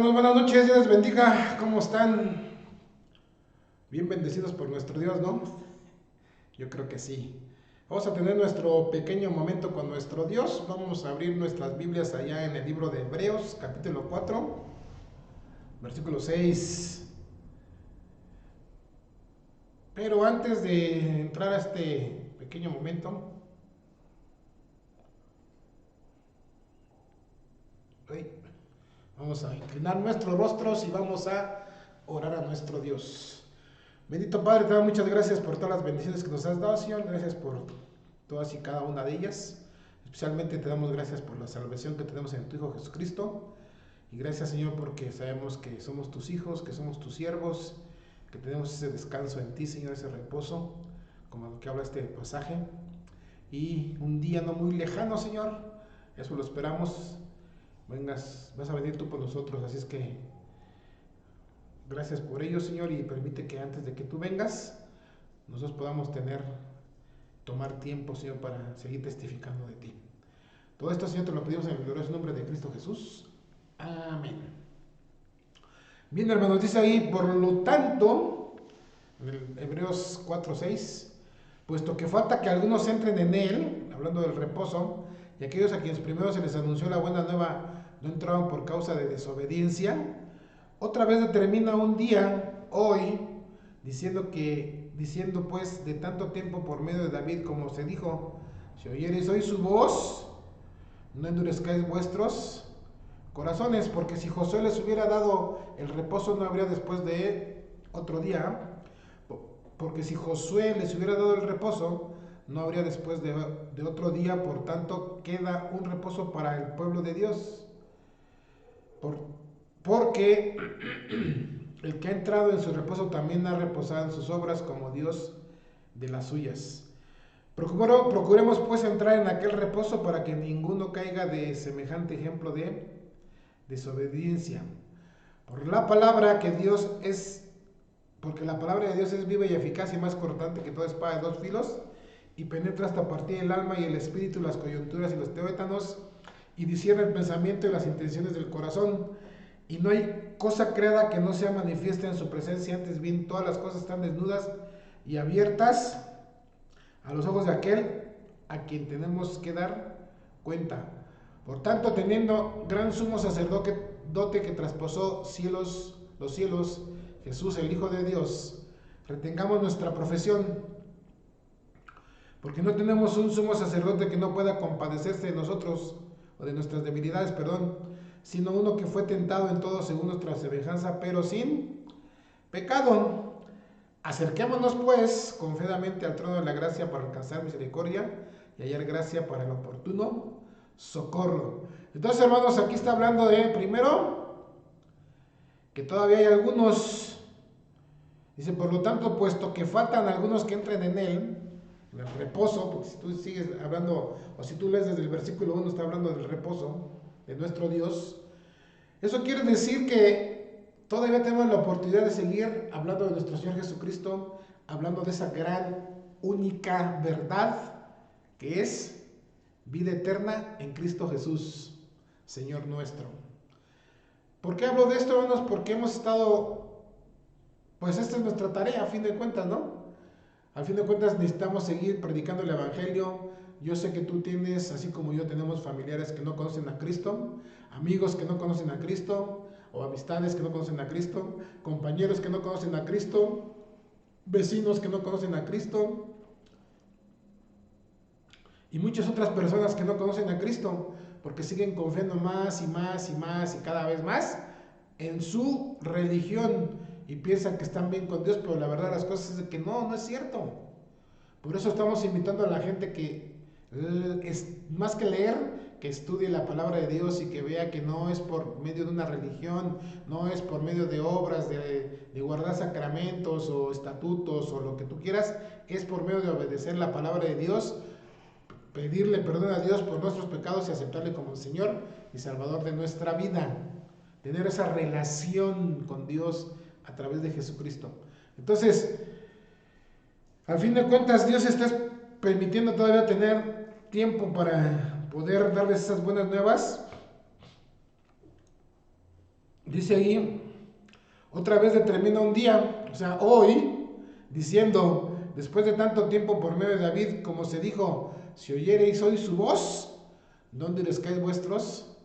hermanos? Buenas noches, Dios les bendiga. ¿Cómo están? Bien bendecidos por nuestro Dios, ¿no? Yo creo que sí. Vamos a tener nuestro pequeño momento con nuestro Dios. Vamos a abrir nuestras Biblias allá en el libro de Hebreos, capítulo 4, versículo 6. Pero antes de entrar a este pequeño momento, vamos a inclinar nuestros rostros y vamos a orar a nuestro Dios. Bendito Padre, te damos muchas gracias por todas las bendiciones que nos has dado, Señor. Gracias por todas y cada una de ellas. Especialmente te damos gracias por la salvación que tenemos en tu Hijo Jesucristo. Y gracias, Señor, porque sabemos que somos tus hijos, que somos tus siervos, que tenemos ese descanso en ti, Señor, ese reposo, como lo que habla este pasaje. Y un día no muy lejano, Señor, eso lo esperamos. Vas a venir tú por nosotros, así es que gracias por ello, Señor, y permite que antes de que tú vengas, nosotros podamos tomar tiempo, Señor, para seguir testificando de ti. Todo esto, Señor, te lo pedimos en el glorioso nombre de Cristo Jesús. Amén. Bien, hermanos, dice ahí, por lo tanto, en Hebreos 4:6, puesto que falta que algunos entren en él, hablando del reposo, y aquellos a quienes primero se les anunció la buena nueva no entraron por causa de desobediencia, otra vez determina un día, hoy, diciendo pues de tanto tiempo por medio de David, como se dijo, si oyereis hoy su voz, no endurezcáis vuestros corazones, porque si Josué les hubiera dado el reposo, no habría después de otro día, porque si Josué les hubiera dado el reposo, no habría después de otro día, por tanto queda un reposo para el pueblo de Dios. Porque el que ha entrado en su reposo también ha reposado en sus obras como Dios de las suyas. Procuremos pues entrar en aquel reposo para que ninguno caiga de semejante ejemplo de desobediencia. Porque la palabra de Dios es viva y eficaz y más cortante que toda espada de dos filos, y penetra hasta partir el alma y el espíritu, las coyunturas y los tuétanos, y discierne el pensamiento y las intenciones del corazón. Y no hay cosa creada que no sea manifiesta en su presencia, antes bien todas las cosas están desnudas y abiertas a los ojos de aquel a quien tenemos que dar cuenta. Por tanto, teniendo gran sumo sacerdote que traspasó los cielos, Jesús el Hijo de Dios, retengamos nuestra profesión, porque no tenemos un sumo sacerdote que no pueda compadecerse de nosotros, o de nuestras debilidades, sino uno que fue tentado en todo según nuestra semejanza, pero sin pecado. Acerquémonos pues confiadamente al trono de la gracia para alcanzar misericordia y hallar gracia para el oportuno socorro. Entonces, hermanos, aquí está hablando de, primero, que todavía hay algunos, dice, por lo tanto, puesto que faltan algunos que entren en él, en el reposo, porque si tú sigues hablando, o si tú lees desde el versículo 1, está hablando del reposo de nuestro Dios. Eso quiere decir que todavía tenemos la oportunidad de seguir hablando de nuestro Señor Jesucristo, hablando de esa gran, única verdad que es vida eterna en Cristo Jesús, Señor nuestro. ¿Por qué hablo de esto, hermanos? Porque hemos estado, pues esta es nuestra tarea a fin de cuentas, ¿no? Al fin de cuentas necesitamos seguir predicando el Evangelio. Yo sé que tú tienes, así como yo, tenemos familiares que no conocen a Cristo, amigos que no conocen a Cristo, o amistades que no conocen a Cristo, compañeros que no conocen a Cristo, vecinos que no conocen a Cristo, y muchas otras personas que no conocen a Cristo, porque siguen confiando más y más y más y cada vez más en su religión, y piensan que están bien con Dios, pero la verdad las cosas es que no es cierto. Por eso estamos invitando a la gente que es más que leer, que estudie la palabra de Dios y que vea que no es por medio de una religión, no es por medio de obras, de guardar sacramentos o estatutos o lo que tú quieras, es por medio de obedecer la palabra de Dios, pedirle perdón a Dios por nuestros pecados y aceptarle como el Señor y Salvador de nuestra vida, tener esa relación con Dios a través de Jesucristo. Entonces, al fin de cuentas, Dios está permitiendo todavía tener tiempo para poder darles esas buenas nuevas. Dice ahí, otra vez determina un día, o sea, hoy, diciendo, después de tanto tiempo por medio de David, como se dijo, si oyereis hoy su voz, ¿no endurezcáis vuestros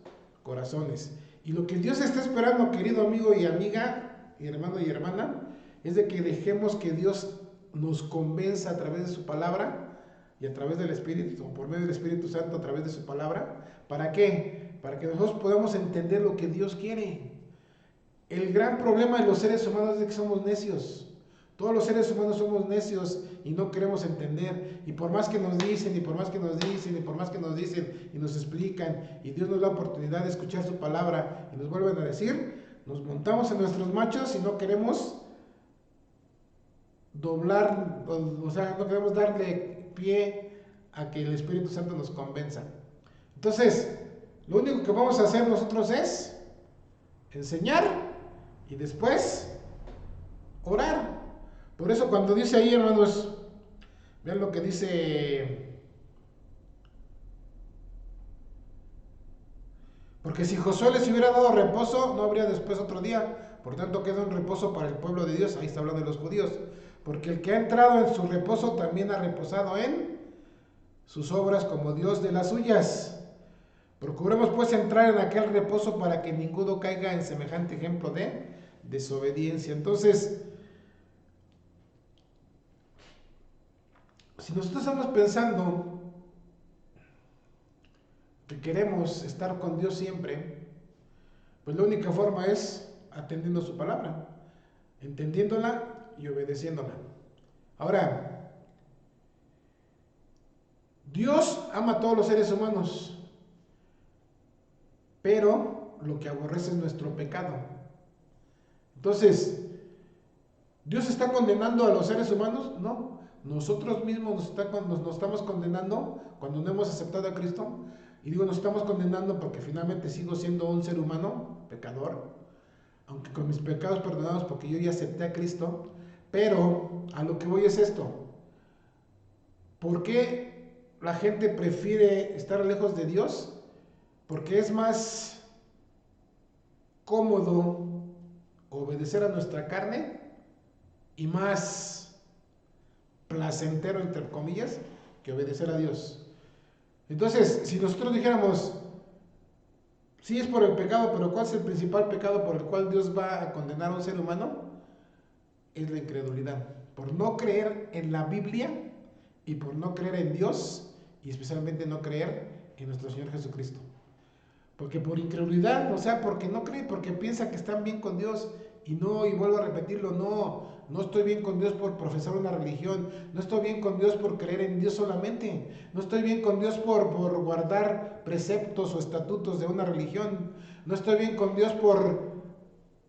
corazones? Y lo que Dios está esperando, querido amigo y amiga, y hermano y hermana, es de que dejemos que Dios nos convenza a través de su palabra y a través del Espíritu, o por medio del Espíritu Santo a través de su palabra. ¿Para qué? Para que nosotros podamos entender lo que Dios quiere. El gran problema de los seres humanos es de que somos necios. Todos los seres humanos somos necios y no queremos entender. Y por más que nos dicen, y por más que nos dicen, y por más que nos dicen, y nos explican, y Dios nos da la oportunidad de escuchar su palabra, y nos vuelven a decir, nos montamos en nuestros machos y no queremos doblar, o sea, no queremos darle pie a que el Espíritu Santo nos convenza. Entonces, lo único que vamos a hacer nosotros es enseñar y después orar. Por eso cuando dice ahí, hermanos, vean lo que dice, porque si Josué les hubiera dado reposo, no habría después otro día. Por tanto, queda un reposo para el pueblo de Dios. Ahí está hablando de los judíos. Porque el que ha entrado en su reposo también ha reposado en sus obras como Dios de las suyas. Procuremos pues entrar en aquel reposo para que ninguno caiga en semejante ejemplo de desobediencia. Entonces, si nosotros estamos pensando que queremos estar con Dios siempre, pues la única forma es atendiendo su palabra, entendiéndola y obedeciéndola. Ahora, Dios ama a todos los seres humanos, pero lo que aborrece es nuestro pecado. Entonces, ¿Dios está condenando a los seres humanos? No. Nosotros mismos nos estamos condenando cuando no hemos aceptado a Cristo. Y digo, nos estamos condenando porque finalmente sigo siendo un ser humano, pecador, aunque con mis pecados perdonados porque yo ya acepté a Cristo. Pero a lo que voy es esto. ¿Por qué la gente prefiere estar lejos de Dios? Porque es más cómodo obedecer a nuestra carne y más placentero, entre comillas, que obedecer a Dios. Entonces, si nosotros dijéramos, sí es por el pecado, pero ¿cuál es el principal pecado por el cual Dios va a condenar a un ser humano? Es la incredulidad. Por no creer en la Biblia y por no creer en Dios y especialmente no creer en nuestro Señor Jesucristo. Porque por incredulidad, o sea, porque no cree, porque piensa que están bien con Dios y no, y vuelvo a repetirlo, no estoy bien con Dios por profesar una religión, no estoy bien con Dios por creer en Dios solamente, no estoy bien con Dios por guardar preceptos o estatutos de una religión, no estoy bien con Dios por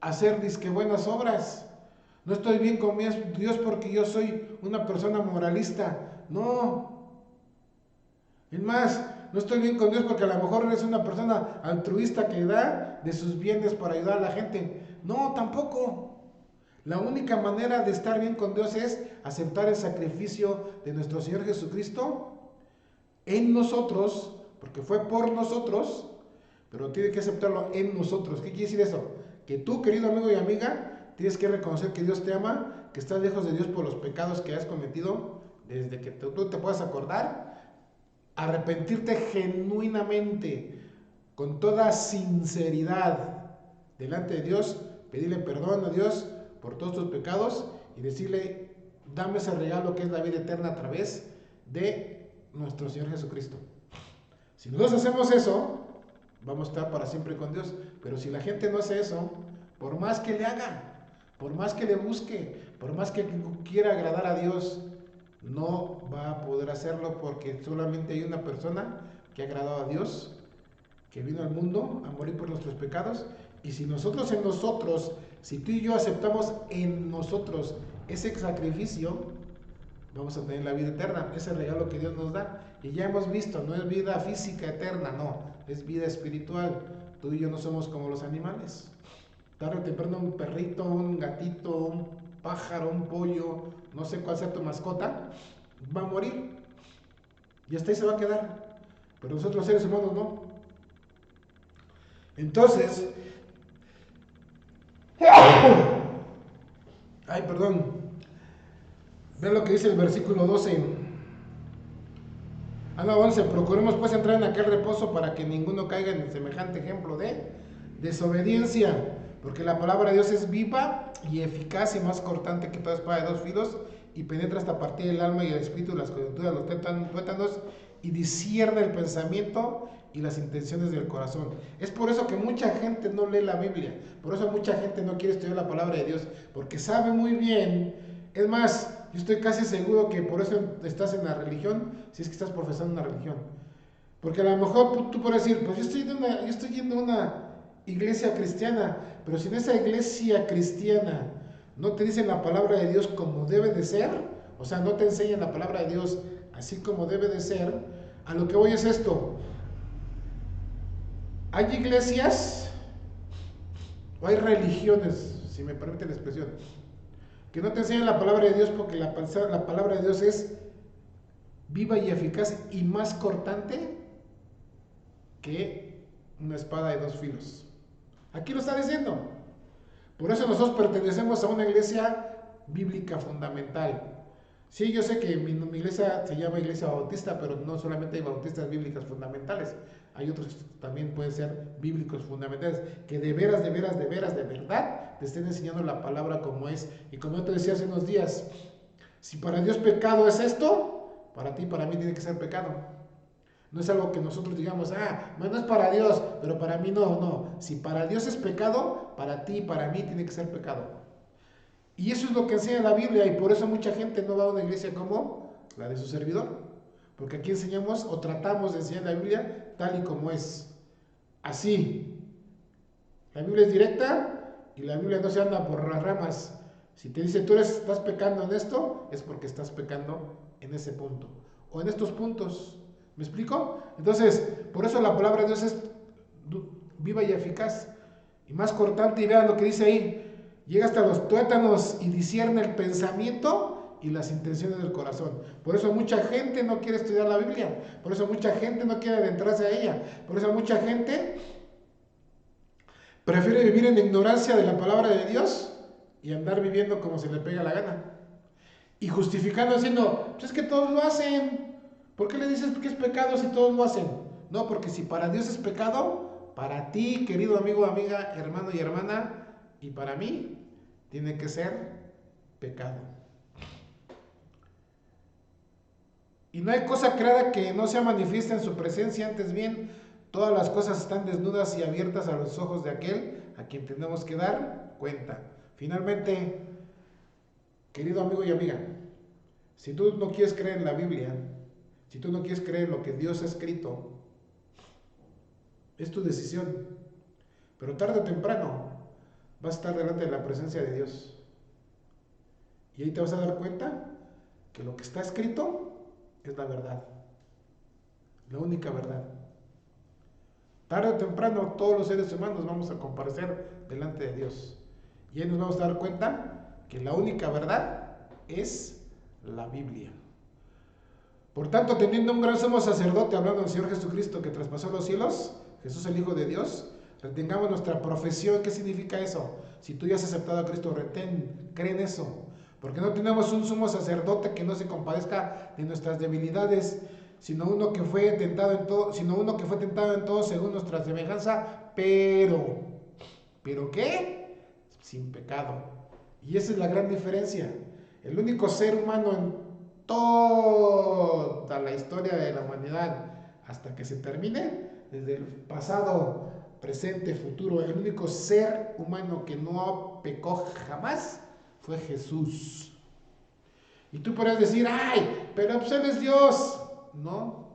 hacer disque buenas obras, no estoy bien con Dios porque yo soy una persona moralista, no. Es más, no estoy bien con Dios porque a lo mejor eres una persona altruista que da de sus bienes para ayudar a la gente. No, tampoco. La única manera de estar bien con Dios es aceptar el sacrificio de nuestro Señor Jesucristo en nosotros, porque fue por nosotros, pero tiene que aceptarlo en nosotros. ¿Qué quiere decir eso? Que tú, querido amigo y amiga, tienes que reconocer que Dios te ama, que estás lejos de Dios por los pecados que has cometido desde que tú te puedas acordar, arrepentirte genuinamente, con toda sinceridad delante de Dios, pedirle perdón a Dios por todos tus pecados y decirle, dame ese regalo que es la vida eterna a través de nuestro Señor Jesucristo. Si nosotros hacemos eso, vamos a estar para siempre con Dios. Pero si la gente no hace eso, por más que le haga, por más que le busque, por más que quiera agradar a Dios, no va a poder hacerlo porque solamente hay una persona que ha agradado a Dios, que vino al mundo a morir por nuestros pecados. Y si nosotros en nosotros, si tú y yo aceptamos en nosotros ese sacrificio, vamos a tener la vida eterna, ese regalo que Dios nos da. Y ya hemos visto, no es vida física eterna, no, es vida espiritual. Tú y yo no somos como los animales. Tarde o temprano un perrito, un gatito, un pájaro, un pollo, no sé cuál sea tu mascota, va a morir. Y hasta ahí se va a quedar. Pero nosotros los seres humanos no. Entonces, Ay, perdón. Vean lo que dice el versículo 12. No, 11. Procuremos pues entrar en aquel reposo para que ninguno caiga en semejante ejemplo de desobediencia. Porque la palabra de Dios es viva y eficaz y más cortante que toda espada de dos filos y penetra hasta partir el alma y el espíritu, las coyunturas, los tuétanos y discierne el pensamiento y las intenciones del corazón. Es por eso que mucha gente no lee la Biblia. Por eso mucha gente no quiere estudiar la palabra de Dios. Porque sabe muy bien. Es más, yo estoy casi seguro que por eso estás en la religión, si es que estás profesando una religión. Porque a lo mejor tú puedes decir, pues yo estoy yendo a una iglesia cristiana, pero si en esa iglesia cristiana no te dicen la palabra de Dios como debe de ser, o sea, no te enseñan la palabra de Dios así como debe de ser, a lo que voy es esto. Hay iglesias o hay religiones, si me permiten la expresión, que no te enseñan la palabra de Dios porque la palabra de Dios es viva y eficaz y más cortante que una espada de dos filos. Aquí lo está diciendo. Por eso nosotros pertenecemos a una iglesia bíblica fundamental. Sí, yo sé que mi iglesia se llama Iglesia Bautista, pero no solamente hay bautistas bíblicas fundamentales. Hay otros que también pueden ser bíblicos fundamentales, que de veras, de veras, de veras, de verdad, te estén enseñando la palabra como es. Y como yo te decía hace unos días, si para Dios pecado es esto, para ti, para mí tiene que ser pecado. No es algo que nosotros digamos, no es para Dios, pero para mí no. Si para Dios es pecado, para ti y para mí tiene que ser pecado. Y eso es lo que enseña la Biblia y por eso mucha gente no va a una iglesia como la de su servidor. Porque aquí enseñamos o tratamos de enseñar la Biblia tal y como es. Así. La Biblia es directa y la Biblia no se anda por las ramas. Si te dice tú estás pecando en esto, es porque estás pecando en ese punto. O en estos puntos. ¿Me explico? Entonces, por eso la palabra de Dios es viva y eficaz. Y más cortante, y vean lo que dice ahí. Llega hasta los tuétanos y discierne el pensamiento y las intenciones del corazón. Por eso mucha gente no quiere estudiar la Biblia. Por eso mucha gente no quiere adentrarse a ella. Por eso mucha gente prefiere vivir en ignorancia de la palabra de Dios y andar viviendo como se le pega la gana. Y justificando diciendo, pues es que todos lo hacen. ¿Por qué le dices que es pecado si todos lo hacen? No, porque si para Dios es pecado, para ti, querido amigo, amiga, hermano y hermana, y para mí, tiene que ser pecado. Y no hay cosa creada que no sea manifiesta en su presencia, antes bien, todas las cosas están desnudas y abiertas a los ojos de aquel a quien tenemos que dar cuenta. Finalmente, querido amigo y amiga, si tú no quieres creer en la Biblia, si tú no quieres creer en lo que Dios ha escrito, es tu decisión. Pero tarde o temprano vas a estar delante de la presencia de Dios. Y ahí te vas a dar cuenta que lo que está escrito es la verdad. La única verdad. Tarde o temprano todos los seres humanos vamos a comparecer delante de Dios. Y ahí nos vamos a dar cuenta que la única verdad es la Biblia. Por tanto, teniendo un gran sumo sacerdote, hablando del Señor Jesucristo que traspasó los cielos, Jesús el Hijo de Dios, retengamos nuestra profesión. ¿Qué significa eso? Si tú ya has aceptado a Cristo, cree en eso. Porque no tenemos un sumo sacerdote que no se compadezca de nuestras debilidades, sino uno que fue tentado en todo, según nuestra semejanza, ¿pero qué? Sin pecado. Y esa es la gran diferencia. El único ser humano en toda la historia de la humanidad hasta que se termine, desde el pasado, presente, futuro, el único ser humano que no pecó jamás fue Jesús. Y tú podrías decir, pero pues Él es Dios. No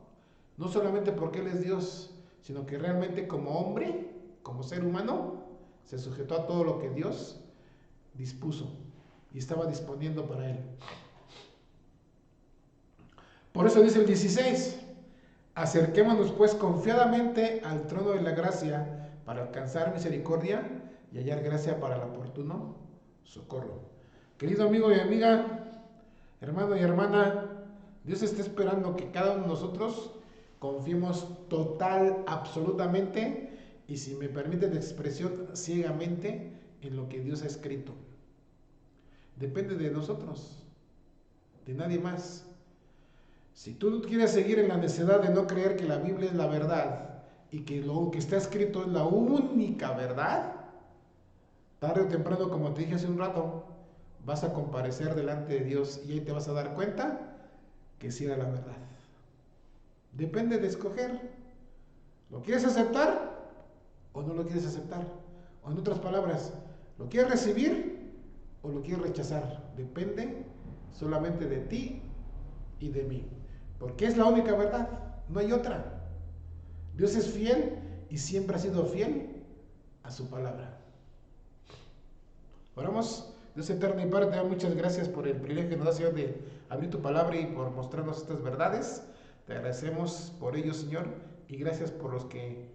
solamente porque Él es Dios, sino que realmente como hombre, como ser humano, se sujetó a todo lo que Dios dispuso y estaba disponiendo para Él. Por eso dice el 16, acerquémonos pues confiadamente al trono de la gracia para alcanzar misericordia y hallar gracia para el oportuno socorro. Querido amigo y amiga, hermano y hermana, Dios está esperando que cada uno de nosotros confiemos total, absolutamente, y si me permite la expresión, ciegamente en lo que Dios ha escrito. Depende de nosotros, de nadie más. Si tú quieres seguir en la necesidad de no creer que la Biblia es la verdad y que lo que está escrito es la única verdad, tarde o temprano, como te dije hace un rato, vas a comparecer delante de Dios y ahí te vas a dar cuenta que sí era la verdad. Depende de escoger. ¿Lo quieres aceptar o no lo quieres aceptar? O en otras palabras, ¿lo quieres recibir o lo quieres rechazar? Depende solamente de ti y de mí. Porque es la única verdad, no hay otra. Dios es fiel y siempre ha sido fiel a su palabra. Oramos. Dios eterno y Padre, te doy muchas gracias por el privilegio que nos da, Señor, de abrir tu palabra y por mostrarnos estas verdades. Te agradecemos por ello, Señor, y gracias por los que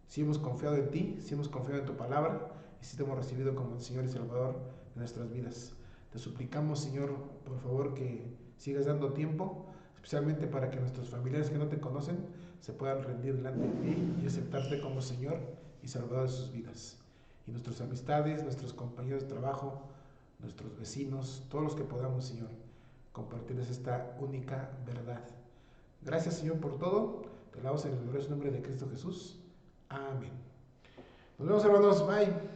sí hemos confiado en ti, sí hemos confiado en tu palabra y sí te hemos recibido como el Señor y Salvador de nuestras vidas. Te suplicamos, Señor, por favor, que sigas dando tiempo, especialmente para que nuestros familiares que no te conocen se puedan rendir delante de ti y aceptarte como Señor y Salvador de sus vidas. Y nuestras amistades, nuestros compañeros de trabajo, nuestros vecinos, todos los que podamos, Señor, compartirles esta única verdad. Gracias, Señor, por todo. Te alabamos en el glorioso nombre de Cristo Jesús. Amén. Nos vemos, hermanos. Bye.